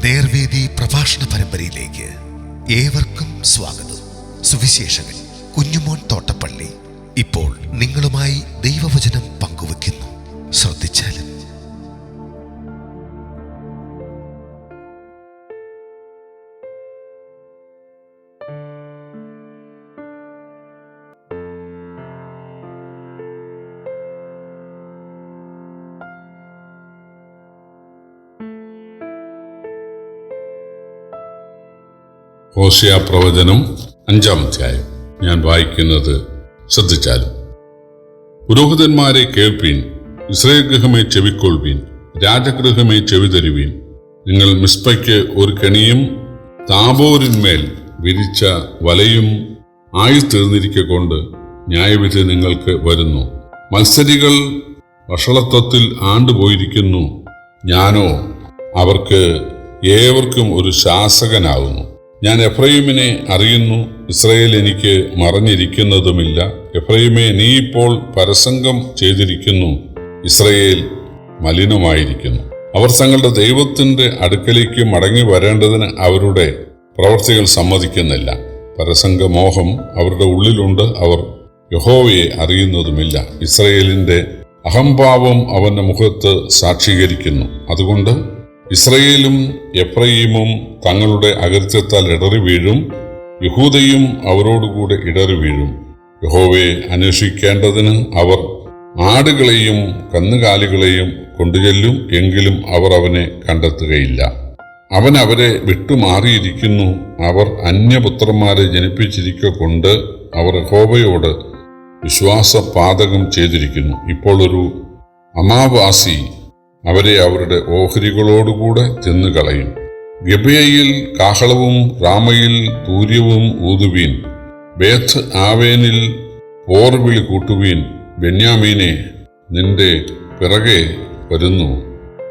നേർവേദി പ്രഭാഷണ പരമ്പരയിലേക്ക് ഏവർക്കും സ്വാഗതം. സുവിശേഷകൻ കുഞ്ഞുമോൻ തോട്ടപ്പള്ളി ഇപ്പോൾ നിങ്ങളുമായി ദൈവവചനം പങ്കുവെക്കുന്നു. ശ്രദ്ധിച്ചാലും. ഹോശേയ പ്രവചനം 5-ാം അധ്യായം. ഞാൻ വായിക്കുന്നത് ശ്രദ്ധിച്ചാലും. പുരോഹിതന്മാരെ കേൾപ്പീൻ, ഇസ്രായേൽ ഗൃഹമേ ചെവിക്കൊള്ളുവീൻ, രാജഗൃഹമേ ചെവിതരുവീൻ. നിങ്ങൾ മിസ്പയ്ക്ക് ഒരു കെണിയും താബോരിന്മേൽ വിരിച്ച വലയും ആയിത്തീർന്നിരിക്കൊണ്ട് ന്യായവിധി നിങ്ങൾക്ക് വരുന്നു. മത്സരികൾ വഷളത്വത്തിൽ ആണ്ടുപോയിരിക്കുന്നു. ഞാനോ അവർക്ക് ഏവർക്കും ഒരു ശാസകനാകുന്നു. ഞാൻ എഫ്രയീമിനെ അറിയുന്നു, ഇസ്രായേൽ എനിക്ക് മറഞ്ഞിരിക്കുന്നതുമില്ല. എഫ്രയീമേ, നീ ഇപ്പോൾ പരസംഗം ചെയ്തിരിക്കുന്നു, ഇസ്രായേൽ മലിനമായിരിക്കുന്നു. അവർ തങ്ങളുടെ ദൈവത്തിന്റെ അടുക്കലേക്ക് മടങ്ങി വരേണ്ടതിന് അവരുടെ പ്രവർത്തികൾ സമ്മതിക്കുന്നില്ല. പരസംഗമോഹം അവരുടെ ഉള്ളിലുണ്ട്, അവർ യഹോവയെ അറിയുന്നതുമില്ല. ഇസ്രായേലിന്റെ അഹംഭാവം അവന്റെ മുഖത്ത് സാക്ഷീകരിക്കുന്നു. അതുകൊണ്ട് ഇസ്രായേലും എഫ്രയീമും തങ്ങളുടെ അകൃത്യത്താൽ ഇടറി വീഴും, യഹൂദയും അവരോടുകൂടെ ഇടറി വീഴും. യഹോവയെ അന്വേഷിക്കേണ്ടതിന് അവർ ആടുകളെയും കന്നുകാലികളെയും കൊണ്ടുചെല്ലും, എങ്കിലും അവർ അവനെ കണ്ടെത്തുകയില്ല. അവൻ അവരെ വിട്ടുമാറിയിരിക്കുന്നു. അവർ അന്യപുത്രന്മാരെ ജനിപ്പിച്ചിരിക്കൊണ്ട് അവർ യഹോവയോട് വിശ്വാസപാതകം ചെയ്തിരിക്കുന്നു. ഇപ്പോൾ ഒരു അമാവാസി അവരെ അവരുടെ ഓഹരികളോടുകൂടെ തിന്നുകളയും. ഗിബെയയിൽ കാഹളവും റാമയിൽ തൂര്യവും ഊതുവീൻ. ബേത്ത് ആവേനിൽ പോർവിളി കൂട്ടുവീൻ. ബെന്യാമീനെ, നിന്റെ പിറകെ വരുന്നു.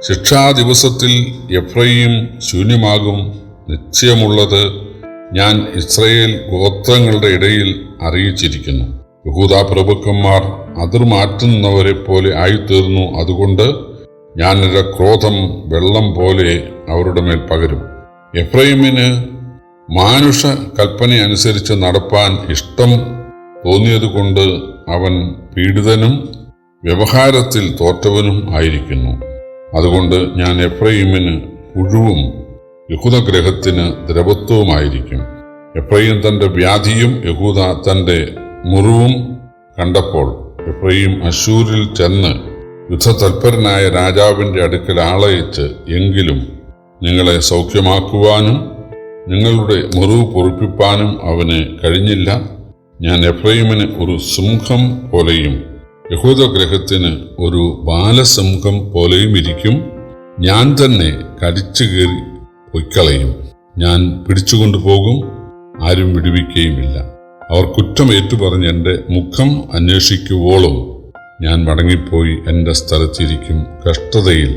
ശിക്ഷാദിവസത്തിൽ എഫ്രയീം ശൂന്യമാകും. നിശ്ചയമുള്ളത് ഞാൻ ഇസ്രായേൽ ഗോത്രങ്ങളുടെ ഇടയിൽ അറിയിച്ചിരിക്കുന്നു. യഹൂദാ പ്രഭുക്കന്മാർ അതിർമാറ്റുന്നവരെ പോലെ ആയിത്തീർന്നു. അതുകൊണ്ട് ഞാൻ എൻ്റെ ക്രോധം വെള്ളം പോലെ അവരുടെ മേൽ പകരും. എഫ്രയീമിന് മാനുഷ കൽപ്പന അനുസരിച്ച് നടപ്പാൻ ഇഷ്ടം തോന്നിയതുകൊണ്ട് അവൻ പീഡിതനും വ്യവഹാരത്തിൽ തോറ്റവനും ആയിരിക്കുന്നു. അതുകൊണ്ട് ഞാൻ എഫ്രയീമിന് പുഴുവും യഹൂദഗ്രഹത്തിന് ദ്രവത്വവുമായിരിക്കും. എഫ്രയീം തൻ്റെ വ്യാധിയും യഹൂദ തൻ്റെ മുറിവും കണ്ടപ്പോൾ എഫ്രയീം അശ്ശൂരിൽ ചെന്ന് യുദ്ധതൽപരനായ രാജാവിൻ്റെ അടുക്കൽ ആളയച്ച്, എങ്കിലും നിങ്ങളെ സൗഖ്യമാക്കുവാനും നിങ്ങളുടെ മുറിവ് പൊറിപ്പിപ്പാനും അവന് കഴിഞ്ഞില്ല. ഞാൻ എഫ്രയീമിന് ഒരു സിംഹം പോലെയും യഹൂദഗ്രഹത്തിന് ഒരു ബാലസിംഹം പോലെയും ഇരിക്കും. ഞാൻ തന്നെ കടിച്ചു കീറി പൊയ്ക്കളയും. ഞാൻ പിടിച്ചുകൊണ്ടുപോകും, ആരും വിടുവിക്കുകയുമില്ല. അവർ കുറ്റം ഏറ്റുപറഞ്ഞ് എൻ്റെ മുഖം അന്വേഷിക്കുവോളം ഞാൻ മടങ്ങിപ്പോയി എൻ്റെ സ്ഥലത്തിരിക്കും. കഷ്ടതയിൽ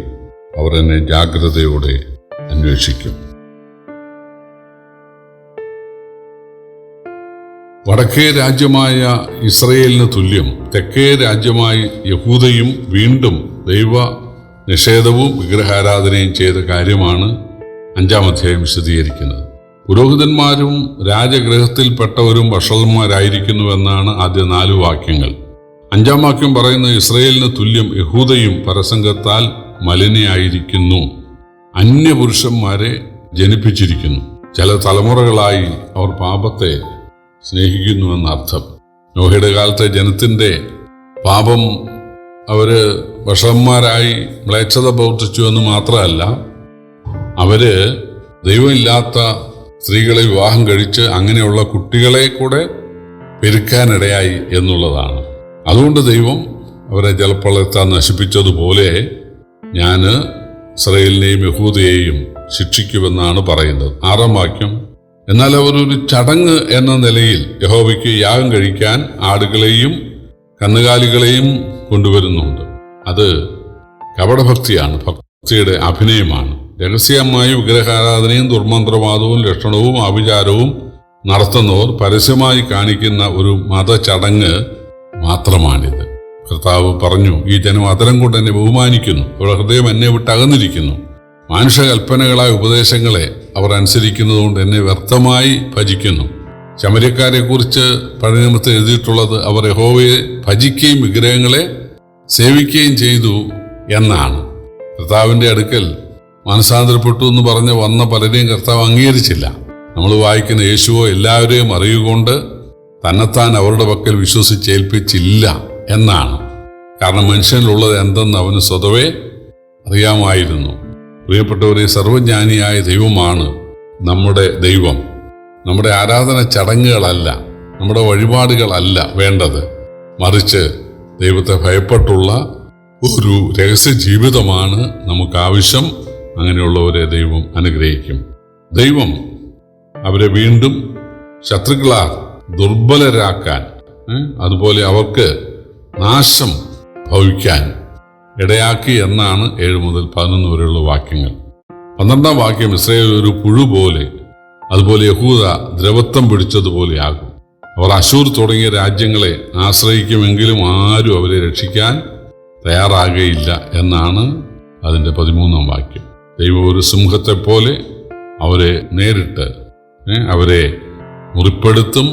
അവർ എന്നെ ജാഗ്രതയോടെ അന്വേഷിക്കും. വടക്കേ രാജ്യമായ ഇസ്രായേലിന് തുല്യം തെക്കേ രാജ്യമായി യഹൂദയും വീണ്ടും ദൈവ നിഷേധവും വിഗ്രഹാരാധനയും ചെയ്ത കാര്യമാണ് 5-ാം അധ്യായം വിശദീകരിക്കുന്നത്. പുരോഹിതന്മാരും രാജഗൃഹത്തിൽപ്പെട്ടവരും വഷളന്മാരായിരിക്കുന്നുവെന്നാണ് ആദ്യ 4 വാക്യങ്ങൾ. 5-ാം വാക്യം പറയുന്നത് ഇസ്രായേലിന് തുല്യം യഹൂദയും പരസംഗത്താൽ മലിനയായിരിക്കുന്നു, അന്യപുരുഷന്മാരെ ജനിപ്പിച്ചിരിക്കുന്നു. ചില തലമുറകളായി അവർ പാപത്തെ സ്നേഹിക്കുന്നുവെന്നർത്ഥം. നോഹയുടെ കാലത്തെ ജനത്തിന്റെ പാപം അവര് വഷളന്മാരായി മ്ലേച്ഛത പ്രവർത്തിച്ചു എന്ന് മാത്രമല്ല, അവര് ദൈവമില്ലാത്ത സ്ത്രീകളെ വിവാഹം കഴിച്ച് അങ്ങനെയുള്ള കുട്ടികളെ കൂടെ പെരുക്കാനിടയായി എന്നുള്ളതാണ്. അതുകൊണ്ട് ദൈവം അവരെ ജലപ്രളയത്താൽ നശിപ്പിച്ചതുപോലെ ഞാൻ ഇസ്രായേലിനെയും യഹൂദയെയും ശിക്ഷിക്കുമെന്നാണ് പറയുന്നത്. 6-ാം വാക്യം, എന്നാൽ അവർ ഒരു ചടങ്ങ് എന്ന നിലയിൽ യഹോവയ്ക്ക് യാഗം കഴിക്കാൻ ആടുകളെയും കന്നുകാലികളെയും കൊണ്ടുവരുന്നുണ്ട്. അത് കപടഭക്തിയാണ്, ഭക്തിയുടെ അഭിനയമാണ്. രഹസ്യമായി വിഗ്രഹാരാധനയും ദുർമന്ത്രവാദവും ലക്ഷണവും ആഭിചാരവും നടത്തുന്നവർ പരസ്യമായി കാണിക്കുന്ന ഒരു മതചടങ്ങ് മാത്രമാണിത്. കർത്താവ് പറഞ്ഞു, ഈ ജനം അതരം കൊണ്ട് എന്നെ ബഹുമാനിക്കുന്നു, അവരുടെ ഹൃദയം എന്നെ വിട്ട് അകന്നിരിക്കുന്നു. മാനുഷകൽപ്പനകളായ ഉപദേശങ്ങളെ അവർ അനുസരിക്കുന്നതുകൊണ്ട് എന്നെ വ്യർത്ഥമായി ഭജിക്കുന്നു. ശമര്യക്കാരെ കുറിച്ച് പഴയ നിയമത്തിൽ എഴുതിയിട്ടുള്ളത് അവർ യഹോവയെ ഭജിക്കുകയും വിഗ്രഹങ്ങളെ സേവിക്കുകയും ചെയ്തു എന്നാണ്. കർത്താവിൻ്റെ അടുക്കൽ മനസാന്തരപ്പെട്ടു എന്ന് പറഞ്ഞ് വന്ന പലരെയും കർത്താവ് അംഗീകരിച്ചില്ല. നമ്മൾ വായിക്കുന്ന യേശുവോ എല്ലാവരെയും അറിയുകൊണ്ട് തന്നെത്താൻ അവരുടെ പക്കൽ വിശ്വസിച്ചേൽപ്പിച്ചില്ല എന്നാണ്. കാരണം മനുഷ്യനിലുള്ളത് എന്തെന്ന് അവന് സ്വതവേ അറിയാമായിരുന്നു. പ്രിയപ്പെട്ടവരെ, സർവജ്ഞാനിയായ ദൈവമാണ് നമ്മുടെ ദൈവം. നമ്മുടെ ആരാധന ചടങ്ങുകളല്ല, നമ്മുടെ വഴിപാടുകളല്ല വേണ്ടത്. മറിച്ച് ദൈവത്തെ ഭയപ്പെട്ടുള്ള ഒരു രഹസ്യ ജീവിതമാണ് നമുക്കാവശ്യം. അങ്ങനെയുള്ളവരെ ദൈവം അനുഗ്രഹിക്കും. ദൈവം അവരെ വീണ്ടും ശത്രുക്കളാൽ ദുർബലരാക്കാൻ, അതുപോലെ അവർക്ക് നാശം ഭവിക്കാൻ ഇടയാക്കി എന്നാണ് 7 മുതൽ 11 വരെയുള്ള വാക്യങ്ങൾ. 12-ാം വാക്യം, ഇസ്രായേൽ ഒരു പുഴു പോലെ, അതുപോലെ യഹൂദ ദ്രവത്വം പിടിച്ചതുപോലെയാകും. അവർ അശൂർ തുടങ്ങിയ രാജ്യങ്ങളെ ആശ്രയിക്കുമെങ്കിലും ആരും അവരെ രക്ഷിക്കാൻ തയ്യാറാകുകയില്ല എന്നാണ് അതിൻ്റെ 13-ാം വാക്യം. ദൈവം ഒരു സിംഹത്തെ പോലെ അവരെ നേരിട്ട് അവരെ മുറിപ്പെടുത്തും,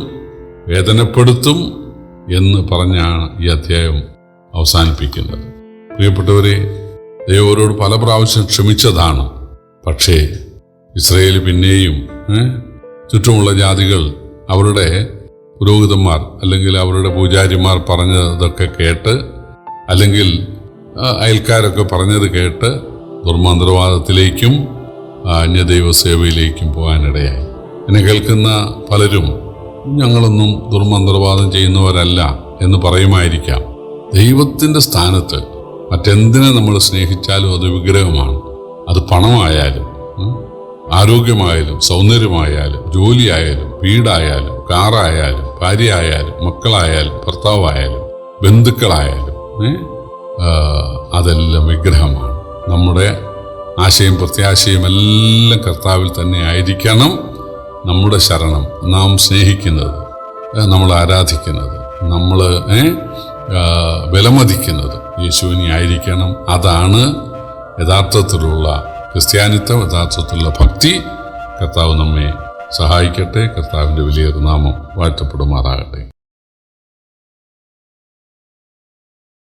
വേദനപ്പെടുത്തും എന്ന് പറഞ്ഞാണ് ഈ അധ്യായം അവസാനിപ്പിക്കുന്നത്. പ്രിയപ്പെട്ടവരെ, ദൈവം അവരോട് പല പ്രാവശ്യം ക്ഷമിച്ചതാണ്. പക്ഷേ ഇസ്രായേൽ പിന്നെയും ചുറ്റുമുള്ള ജാതികൾ അവരുടെ പുരോഹിതന്മാർ അല്ലെങ്കിൽ അവരുടെ പൂജാരിമാർ പറഞ്ഞതൊക്കെ കേട്ട്, അല്ലെങ്കിൽ അയൽക്കാരൊക്കെ പറഞ്ഞത് കേട്ട് ദുർമന്ത്രവാദത്തിലേക്കും അന്യദൈവ സേവയിലേക്കും പോകാനിടയായി. എന്നെ കേൾക്കുന്ന പലരും ഞങ്ങളൊന്നും ദുർമന്ത്രവാദം ചെയ്യുന്നവരല്ല എന്ന് പറയുമായിരിക്കാം. ദൈവത്തിൻ്റെ സ്ഥാനത്ത് മറ്റെന്തിനെ നമ്മൾ സ്നേഹിച്ചാലും അത് വിഗ്രഹമാണ്. അത് പണമായാലും ആരോഗ്യമായാലും സൗന്ദര്യമായാലും ജോലിയായാലും വീടായാലും കാറായാലും ഭാര്യയായാലും മക്കളായാലും ഭർത്താവായാലും ബന്ധുക്കളായാലും അതെല്ലാം വിഗ്രഹമാണ്. നമ്മുടെ ആശയും പ്രത്യാശയും എല്ലാം കർത്താവിൽ തന്നെ ആയിരിക്കണം. നമ്മുടെ ശരണം, നാം സ്നേഹിക്കുന്നത്, നമ്മൾ ആരാധിക്കുന്നത്, നമ്മൾ വിലമതിക്കുന്നത് യേശുവിനെ ആയിരിക്കണം. അതാണ് യഥാർത്ഥത്തിലുള്ള ക്രിസ്ത്യാനിത്വം, യഥാർത്ഥത്തിലുള്ള ഭക്തി. കർത്താവ് നമ്മെ സഹായിക്കട്ടെ. കർത്താവിൻ്റെ വലിയൊരു നാമം വാഴ്ത്തപ്പെടുമാറാകട്ടെ.